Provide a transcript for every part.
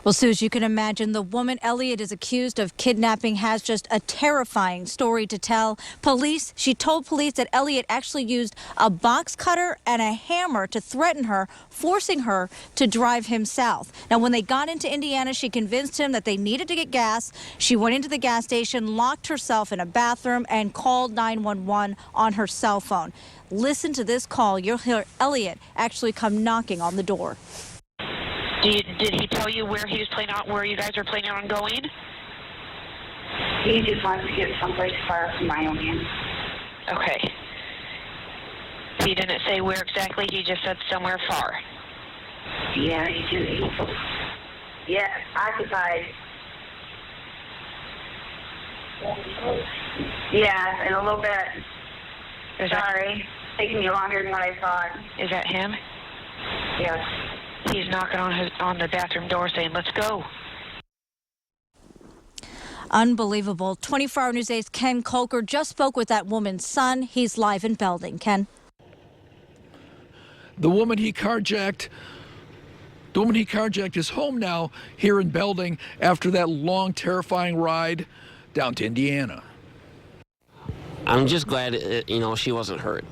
Well, Sue, as you can imagine, the woman Elliot is accused of kidnapping has just a terrifying story to tell. She told police that Elliot actually used a box cutter and a hammer to threaten her, forcing her to drive him south. Now, when they got into Indiana, she convinced him that they needed to get gas. She went into the gas station, locked herself in a bathroom, and called 911 on her cell phone. Listen to this call. You'll hear Elliot actually come knocking on the door. Did he tell you where he was planning on, where you guys are planning on going? He just wants to get someplace far from Wyoming. Okay. He didn't say where exactly, he just said somewhere far. Yeah, occupied. Yeah, in a little bit. Sorry. Taking me longer than what I thought. Is that him? Yes. He's knocking on the bathroom door saying, "Let's go." Unbelievable. 24-hour News 8's Ken Kolker just spoke with that woman's son. He's live in Belding. Ken? The woman he carjacked is home now here in Belding after that long, terrifying ride down to Indiana. I'm just glad, she wasn't hurt,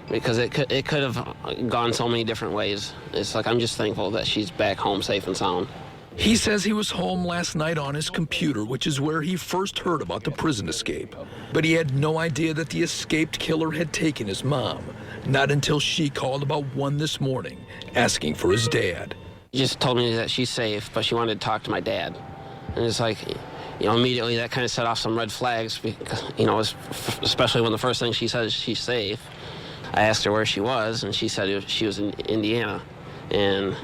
because it could have gone so many different ways. It's like I'm just thankful that she's back home safe and sound. He says he was home last night on his computer, which is where he first heard about the prison escape. But he had no idea that the escaped killer had taken his mom. Not until she called about 1 this morning, asking for his dad. She just told me that she's safe, but she wanted to talk to my dad. And it's like, immediately that kind of set off some red flags, because, especially when the first thing she said is she's safe. I asked her where she was, and she said she was in Indiana, and,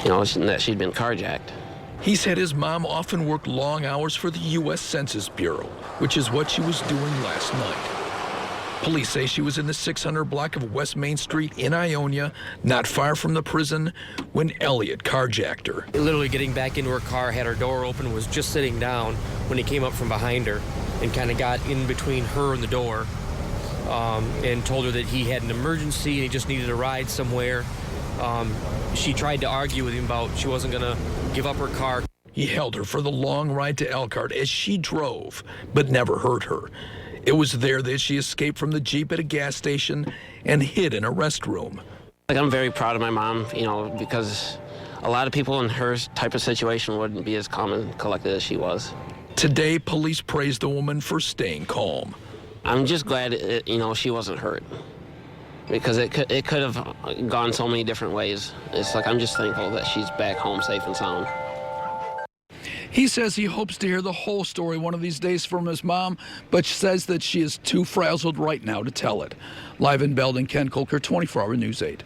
that she'd been carjacked. He said his mom often worked long hours for the U.S. Census Bureau, which is what she was doing last night. Police say she was in the 600 block of West Main Street in Ionia, not far from the prison, when Elliot carjacked her. Literally getting back into her car, had her door open, was just sitting down when he came up from behind her and kind of got in between her and the door, and told her that he had an emergency and he just needed a ride somewhere. She tried to argue with him about she wasn't going to give up her car. He held her for the long ride to Elkhart as she drove, but never hurt her. It was there that she escaped from the Jeep at a gas station and hid in a restroom. I'm very proud of my mom, because a lot of people in her type of situation wouldn't be as calm and collected as she was. Today, police praised the woman for staying calm. I'm just glad, she wasn't hurt, because it could have gone so many different ways. It's like I'm just thankful that she's back home safe and sound. He says he hopes to hear the whole story one of these days from his mom, but says that she is too frazzled right now to tell it. Live in Belding, Ken Kolker, 24-hour News 8.